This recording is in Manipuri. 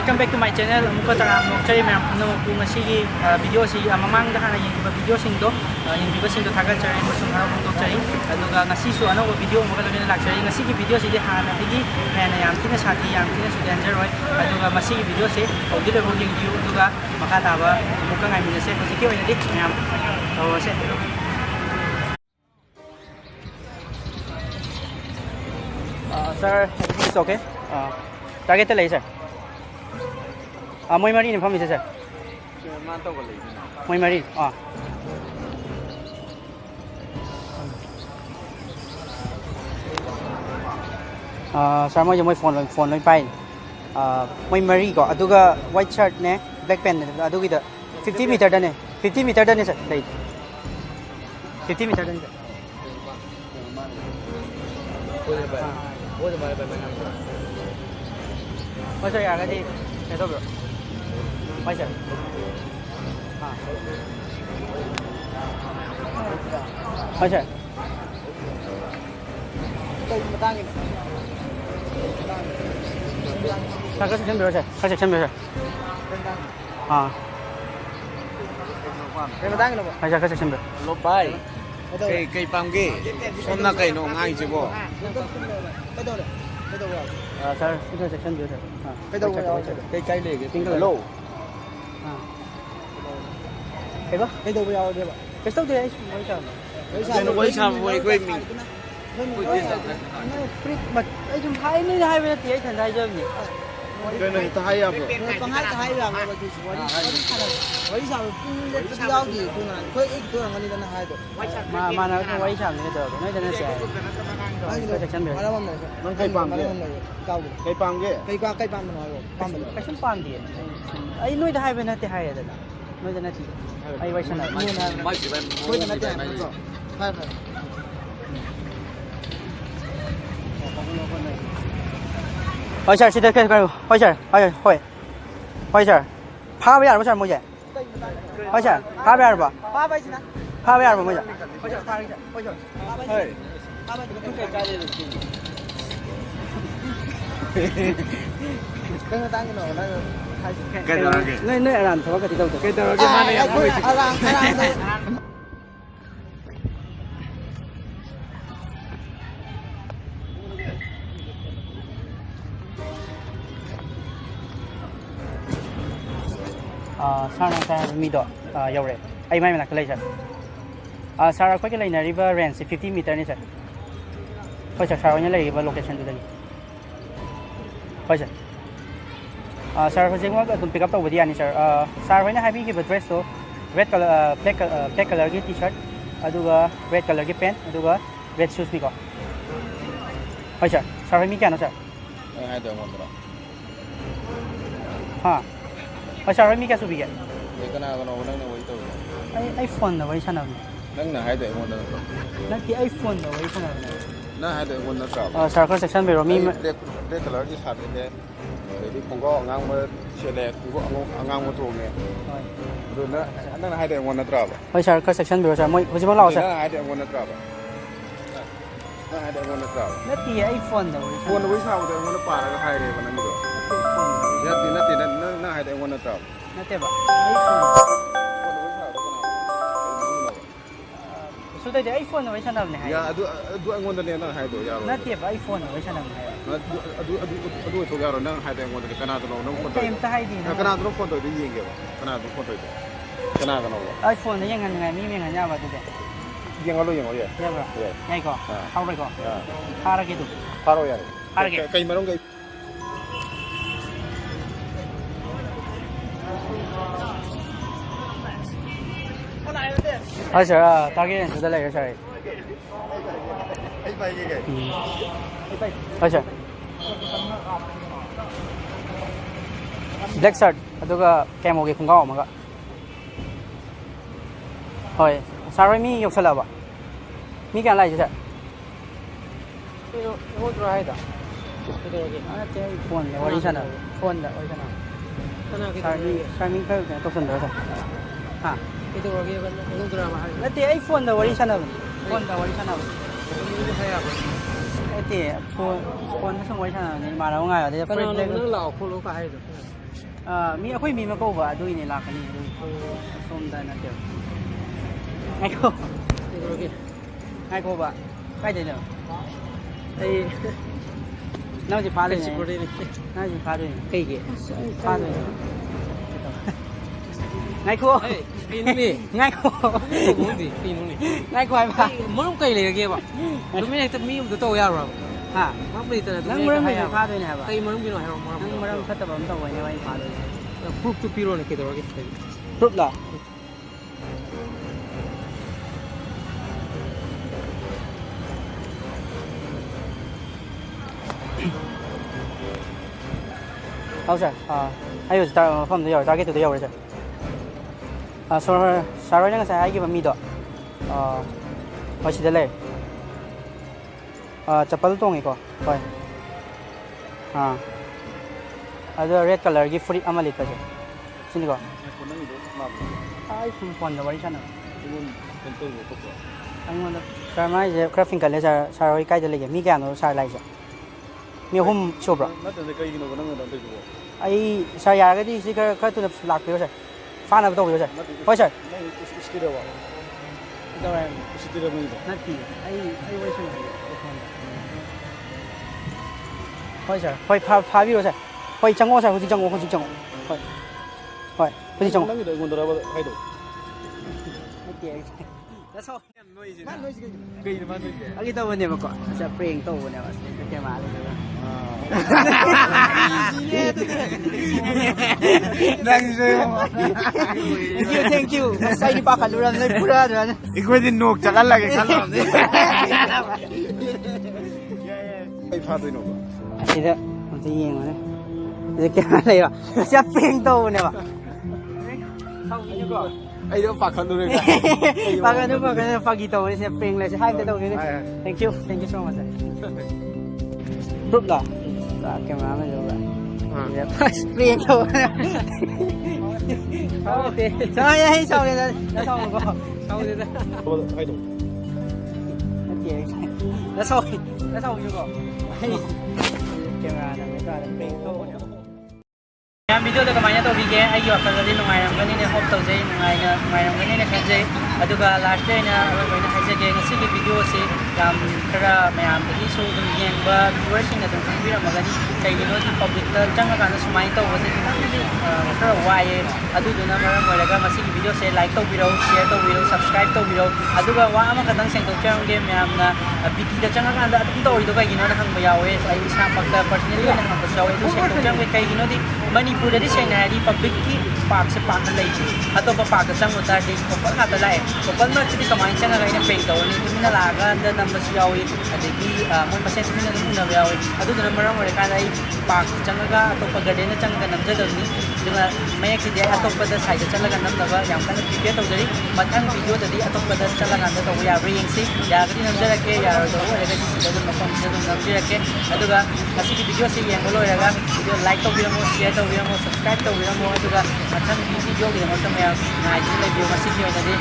welcome back to my channel. Amuka tara nokchari mayam no ku ngasigi video si mamang da hana yengiba video singdo yengiba singdo thagal chari musung haro pong chari aduga ngasi su ano video mo kalagin lakchari ngasigi video si de hana digi hana yam tina sati yam tina su danger roi aduga masigi video se audi le rolling view aduga makata ba amuka ngai mi se hojiki oina dik mayam so se sir, everything is okay. Target lay sir. Moi mari ni phami sir. Man to ko lay. Moi mari. Sir moi moi phone loi pai. Moi mari ko aduga white shirt ne black pen ne adugi da 50 meter da ne 50 meter da ne sir. Lay. 50 meter da ne. What's your idea? Let's go. What's your? What's your? Sao section biểu rồi? Sao section biểu rồi? Sao section biểu? Lo pai. Cây pam ge. Som na cây no ngai chứ bo. Sir, cái section biểu rồi. Cây lệ cái tiếng lô. Cái đó? Cái đâu bây giờ đi bà? Cái số đấy mấy trăm? Mấy trăm mấy quên mình. Mà ấy chúng hai nơi hai bên thì thành ra chơi nhỉ? Cái này ta hay à bro? Bằng hai là mà thì vậy sao cái giao gì tôi là tôi ít tôi là người ta hai được mà nó không quay chạm như thế nói cho nó sẽ cái section biểu nó cây pam ge. Cây pam ge. cây pam mà nói pam mà cái section pam thì ấy nuôi hai bên thì hai rồi nuôi cho nó thì ấy vậy sao này Mai chỉ bên nuôi cho nó thì hai phải Ôi trời, xin cái ôi trời, ôi trời, phá bây giờ sao mua vậy? Ôi trời, phá bây giờ bà? phá bây giờ phá bây giờ mua vậy? Ôi trời, phá ôi trời, phá bây giờ cái cái gì cái người ta cái nó cái đó cái nơi làm sao cái gì đâu cái đó cái mà này Sarang sa mido yore ay may nakalay sir Sarah ko kilay na river range 50 meter ni sir po sir Sarah niya lay location dito lagi po sir Sarah ko jengwa atong pick up to budi ani sir Sarah na habi ki dress to red color black color ki t-shirt aduga red color ki pant aduga red shoes mi ko po sir Sarah mi kya no sir hai đời một rồi. ha Sarah mi kya subi kya Cái nào nó quấy tôi. iPhone na wai sana Nang na hai đời một rồi. Nanti iPhone na wai sana Na hai đời một rồi. Sarah section biro mi Red color cái sạt này. Để không có ngang mà xe đẹp, không có ngang mà tuồng này. Rồi nó hai đời một rồi. Ôi Sarah section biro sir moi hojima lao sir Nó hai đời một rồi. Nó hai đời một rồi. Nanti iPhone na wai Phone với sao đời một nó para cái hai đời mà nó được. Ya nó hai đời một rồi. Nanti ba iPhone Sudah di iPhone na wai sana na Ya adu anh ngon na hai đời rồi. Nanti ba iPhone na wai sana na adu thôi rồi nó hai đời ngon cái nào nó phone Tem ta hai di na cái nào nó phone rồi đi gì vậy? Cái nào nó phone rồi. Cái nào cái nào? iPhone na yang ngai mi ngai nya ba tu de Yang lo yang ya. Ya ba ngai ko hau rai ko para gitu Paro ya. para ke Cây mà nó cây. sir target sudah lai sir Ay bay cái. sir black shirt aduga camo ge khungao maga hoi Sarah mi yoksala ba mi kan lai sir nó dry đó phone da wari sana phone da wari sana Sarah mi ka to sun da ha cái đồ kia nó dry mà nanti iPhone da wari sana phone da wari sana Ete phone phone sa wari sana ni maraw nga ya cái nó lọc không lỗ cả hay rồi มีꯑꯩꯈꯣꯏ ꯃꯤ ꯑꯃ ꯀꯧꯕ ꯑꯗꯨꯒꯤꯅꯦ ꯂꯥꯛꯀꯅꯤ ꯑꯗꯨꯒꯤ ꯁꯣꯝꯗ ꯅꯠꯇꯦꯕ ꯉꯥꯏꯈꯣ ꯉꯥꯏꯈꯣꯕ ꯀꯥꯏꯗꯩꯅꯣ ꯑꯩ ꯅꯪ ꯍꯧꯖꯤꯛ ꯐꯥꯗꯣꯏꯅꯦ ꯁꯤꯄꯣꯔꯇꯤꯅꯤ ꯅꯪ ꯍꯧꯖꯤꯛ ꯐꯥꯗꯣꯏꯅꯦ ꯀꯩꯒꯤ ꯐꯥꯗꯣꯏꯅꯦ ꯉꯥꯏꯈꯣ ꯀꯩꯅꯣꯅꯦ ꯉꯥꯏꯈꯣ ꯀꯩꯅꯣꯅꯦ ꯉꯥꯏꯈꯣ ꯍꯥꯏꯕ ꯃꯔꯝ ꯀꯩ ꯂꯩꯔꯒꯦꯕ ꯑꯗꯨꯃꯥꯏꯅ ꯍꯦꯛꯇ ꯃꯤ ꯑꯃꯗ ꯇꯧ ꯌꯥꯕ꯭ꯔꯕ ꯍꯥ ꯃꯔꯝ ꯂꯩꯇꯅ ꯅꯪ ꯃꯔꯝꯒꯤꯗꯤ ꯐꯥꯗꯣꯏꯅꯦ ꯍꯥꯏꯕ ꯀꯩ ꯃꯔꯝꯒꯤꯅꯣ ꯍꯥꯏꯔꯣ ꯅꯪ ꯃꯔꯝ ꯐꯠꯇꯕ ꯑꯃ ꯇꯧꯕꯩꯅꯦꯕ ꯑꯩ ꯐꯥꯗꯣꯏꯅꯦ ꯄ꯭ꯔꯨꯐꯇꯨ ꯄꯤꯔꯣꯅꯦ ꯀꯩꯗꯧꯔꯒꯦ ꯄ꯭ꯔꯨꯞꯂꯣ ꯁꯥꯔ ꯑꯩ ꯍꯧꯖꯤꯛ ꯃꯐꯝꯗ ꯌꯧꯔꯦ ꯇꯥꯔꯒꯦꯠꯇꯨꯗ ꯌꯧꯔꯦ ꯁꯥꯔ ꯁꯥꯔ ꯍꯣꯏꯅ ꯉꯁꯥꯏ ꯍꯥꯏꯈꯤꯕ ꯃꯤꯗꯣ ꯍꯣꯏ ꯁꯤꯗ ꯂꯩꯔꯦ ꯆꯄꯜ ꯇꯣꯡꯉꯤꯀꯣ ꯍꯣꯏ ꯑꯗꯣ ꯔꯦꯗ ꯀꯂꯔꯒꯤ ꯐꯨꯔꯤꯠ ꯑꯃ ꯂꯤꯠꯄꯁꯦ ꯁꯤꯅꯤꯀꯣ ꯑꯩ ꯁꯨꯝ ꯐꯣꯟꯗ ꯋꯥꯔꯤ ꯁꯥꯟꯅꯕ ꯑꯩꯉꯣꯟꯗ ꯁꯥꯔ ꯃꯥꯏꯁꯦ ꯈꯔ ꯐꯤꯡꯀꯠꯂꯦ ꯁꯥꯔ ꯍꯣꯏ ꯀꯥꯏꯗ ꯂꯩꯒꯦ ꯃꯤ ꯀꯌꯥꯅꯣ ꯁꯥꯔ ꯂꯥꯛꯏꯁꯦ ꯃꯤ ꯑꯍꯨꯝ ꯁꯨꯕ꯭ꯔꯣ ꯑꯩ ꯁꯥꯔ ꯌꯥꯔꯒꯗꯤ ꯁꯤ ꯈꯔ ꯊꯨꯅ ꯂꯥꯛꯄꯤꯔꯣ ꯁꯥꯔ ꯐꯥꯅꯕ ꯇꯧꯕꯤꯔꯣ ꯁꯥꯔ ꯍꯣꯏ ꯁꯥꯔ ꯅꯠꯇꯦ ꯑꯩ ꯋꯥꯔꯤ ꯁꯥꯟꯅꯕꯤꯒꯦ ꯍꯣꯏ ꯁꯥꯔ ꯍꯣꯏ ꯐꯥꯕꯤꯔꯣ ꯁꯥꯔ ꯍꯣꯏ ꯆꯪꯉꯛꯑꯣ ꯁꯥꯔ ꯍꯧꯖꯤꯛ ꯆꯪꯉꯛꯑꯣ ꯍꯣꯏ ꯍꯣꯏ ꯍꯧꯖꯤꯛ ꯆꯪꯉꯛꯑꯣ ꯑꯩꯒꯤ ꯇꯧꯕꯅꯦꯕꯀꯣ ꯄ꯭ꯔꯦꯡ ꯇꯧꯕꯅꯦꯕ ꯀꯦꯃꯦꯔꯥꯗꯨꯗ ꯊꯦꯡꯛ ꯌꯨ ꯑꯁ ꯑꯩꯗꯤ ꯄꯥꯈꯠꯂꯨꯔꯕꯅꯦ ꯄꯨꯔꯥꯗ꯭ꯔꯅ ꯑꯩꯈꯣꯏꯗꯤ ꯅꯣꯛ ꯆꯠꯍꯜꯂꯒꯦ ꯈꯜꯂꯝꯅꯦ ꯑꯩ ꯐꯥꯗꯣꯏꯅꯣꯕ ꯑꯁꯤꯗ ꯑꯝꯇ ꯌꯦꯡꯉꯨꯅꯦ ꯁꯤꯗ ꯀꯦꯃꯦꯔꯥ ꯂꯩꯕ ꯑꯁꯤꯗ ꯄ꯭ꯔꯦꯡ ꯇꯧꯕꯅꯦꯕ ꯑꯩꯗꯣ ꯄꯥꯈꯠꯂꯨꯔꯦ ꯄꯥꯈꯠꯅꯨ ꯐꯥꯒꯤ ꯇꯧꯕꯅꯦ ꯁꯤꯗ ꯄ꯭ꯔꯦꯡ ꯂꯩꯁꯦ ꯍꯥꯏꯕꯗ ꯇꯧꯒꯦ ꯊꯦꯡꯛ ꯌꯨ ꯁꯣ ꯃꯆ ꯄ꯭ꯔꯨꯞꯂꯣ ꯀꯦꯃꯦꯔꯥ ꯑꯃ ꯂꯧꯕ꯭ꯔꯥ ꯄ꯭ꯔꯦꯡ ꯇꯧꯕꯅꯦ ꯑꯩ ꯁꯥꯎꯔꯦꯗ ꯁꯥꯎꯅꯨꯀꯣ ꯁꯥꯎꯗꯦꯗ ꯅꯁꯥꯎꯕꯤꯌꯨꯀꯣ ꯀꯦꯃꯦꯔꯥꯗ ꯄ꯭ꯔꯦꯡ ꯇꯧꯕꯅꯦ ꯃꯌꯥꯝ ꯚꯤꯗꯤꯑꯣꯗ ꯀꯃꯥꯏꯅ ꯇꯧꯕꯤꯒꯦ ꯑꯩꯒꯤ ꯋꯥꯈꯜꯗꯗꯤ ꯅꯨꯡꯉꯥꯏꯔꯝꯒꯅꯤꯅ ꯍꯣꯞ ꯇꯧꯖꯩ ꯅꯨꯡꯉꯥꯏꯔꯝꯒꯅꯤꯅ ꯈꯟꯖꯩ ꯑꯗꯨꯒ ꯂꯥꯁꯇ ꯑꯩꯅ ꯑꯣꯏꯅ ꯍꯥꯏꯖꯒꯦ ꯉꯁꯤꯒꯤ ꯚꯤꯗꯤꯑꯣꯁꯤ ꯌꯥꯝ ꯈꯔ ꯃꯌꯥꯝꯗꯒꯤꯁꯨ ꯑꯗꯨꯝ ꯌꯦꯡꯕ ꯚꯤꯌꯨꯋꯔꯁꯤꯡꯅ ꯑꯗꯨꯝ ꯈꯪꯕꯤꯔꯝꯃꯒꯅꯤ ꯀꯩꯒꯤꯅꯣꯗꯤ ꯄꯕ꯭ꯂꯤꯛꯇ ꯆꯪꯉꯀꯥꯟꯗ ꯁꯨꯃꯥꯏꯅ ꯇꯧꯕꯁꯦ ꯈꯤꯇꯪꯗꯤ ꯈꯔ ꯋꯥꯏꯑꯦ ꯑꯗꯨꯗꯨꯅ ꯃꯔꯝ ꯑꯣꯏꯔꯒ ꯃꯁꯤꯒꯤ ꯚꯤꯗꯤꯑꯣꯁꯦ ꯂꯥꯏꯛ ꯇꯧꯕꯤꯔꯧ ꯁꯤꯌꯔ ꯇꯧꯕꯤꯔꯧ ꯁꯕꯁꯀ꯭ꯔꯥꯏꯕ ꯇꯧꯕꯤꯔꯧ ꯑꯗꯨꯒ ꯋꯥ ꯑꯃꯈꯛꯇꯪ ꯁꯦꯡꯗꯣꯛꯆꯔꯝꯒꯦ ꯃꯌꯥꯝꯅ ꯕꯤꯇꯤꯗ ꯆꯪꯉꯀꯥꯟꯗ ꯑꯗꯨꯝ ꯇꯧꯔꯤꯗꯣ ꯀꯩꯒꯤꯅꯣꯅ ꯍꯪꯕ ꯌꯥꯎꯋꯦ ꯑꯩ ꯏꯁꯥꯃꯛꯇ ꯄꯔꯁꯅꯦꯜꯂꯤ ꯑꯣꯏꯅ ꯍꯪꯕꯁꯨ ꯌꯥꯎꯋꯦ ꯑꯗꯨ ꯁꯦꯡꯗꯣꯛꯆꯔꯝꯒꯦ ꯀꯩꯒꯤꯅꯣꯗꯤ ꯃꯅꯤꯄꯨꯔꯗꯗꯤ ꯁꯦꯡꯅ ꯍꯥꯏꯔꯗꯤ ꯄꯕ꯭ꯂꯤꯛꯀꯤ ꯄꯥꯔꯛꯁꯦ ꯄꯥꯛꯅ ꯂꯩꯇꯦ ꯑꯇꯣꯞꯄ ꯄꯥꯔꯛꯇ ꯆꯪꯉꯨ ꯇꯥꯔꯗꯤ ꯀꯣꯄꯜ ꯉꯥꯛꯇ ꯂꯥꯛꯑꯦ ꯀꯣꯄꯜ ꯃꯔꯛꯇꯗꯤ ꯀꯃꯥꯏꯅ ꯆꯪꯉꯒ ꯑꯩꯅ ꯄ꯭ꯔꯦꯡ ꯇꯧꯔꯅꯤ ꯇꯨꯃꯤꯟꯅ ꯂꯥꯛꯑꯀꯥꯟꯗ ꯅꯝꯕꯁꯨ ꯌꯥꯎꯏ ꯑꯗꯒꯤ ꯃꯣꯏ ꯃꯁꯦꯟ ꯇꯨꯃꯤꯟꯅ ꯑꯗꯨꯝ ꯎꯅꯕ ꯌꯥꯎꯏ ꯑꯗꯨꯗꯨꯅ ꯃꯔꯝ ꯑꯣꯏꯔꯀꯥꯟꯗ ꯑꯩ ꯄꯥꯔꯛꯇ ꯆꯪꯉꯒ ꯑꯇꯣꯞꯄ ꯒꯥꯔꯗꯦꯟꯗ ꯆꯪꯉꯒ ꯅꯝꯖꯗꯕꯅꯤ ꯑꯗꯨꯅ ꯃꯌꯦꯛꯁꯤꯗꯤ ꯑꯩ ꯑꯇꯣꯞꯄꯗ ꯁꯥꯏꯗ ꯆꯠꯂꯒ ꯅꯝꯅꯕ ꯌꯥꯝ ꯀꯟꯅ ꯄ꯭ꯔꯤꯄꯦꯌꯔ ꯇꯧꯖꯔꯤ ꯃꯊꯪ ꯚꯤꯗꯤꯑꯣꯗꯗꯤ ꯑꯇꯣꯞꯄꯗ ꯆꯠꯂꯀꯥꯟꯗ ꯇꯧꯕ ꯌꯥꯕ꯭ꯔꯥ ꯌꯦꯡꯁꯤ ꯌꯥꯔꯒꯗꯤ ꯅꯝꯖꯔꯛꯀꯦ ꯌꯥꯔꯣꯏꯗꯕ ꯑꯣꯏꯔꯒꯗꯤ ꯁꯤꯗ ꯑꯗꯨꯝ ꯃꯐꯝꯁꯤꯗ ꯑꯗꯨꯝ ꯅꯝꯖꯔꯛꯀꯦ ꯑꯗꯨꯒ ꯃꯁꯤꯒꯤ ꯚꯤꯗꯤꯑꯣꯁꯤ ꯌꯦꯡꯕ ꯂꯣꯏꯔꯒ ꯚꯤꯗꯤꯑꯣ ꯂꯥꯏꯛ ꯇꯧꯕꯤꯔꯝꯃꯣ ꯁꯤꯌꯔ ꯇꯧꯕꯤꯔꯝꯃꯣ ꯁꯕꯁꯀ꯭ꯔꯥꯏꯕ ꯇꯧꯕꯤꯔꯝꯃꯣ ꯑꯗꯨꯒ ꯃꯊꯪꯒꯤ ꯚꯤꯗꯤꯑꯣꯒꯤꯗꯃꯛꯇ ꯃꯌꯥꯝ ꯉꯥꯏꯗꯨꯅ ꯂꯩꯕꯤꯌꯨ ꯉꯁꯤꯒꯤ ꯑꯣꯏꯅꯗꯤ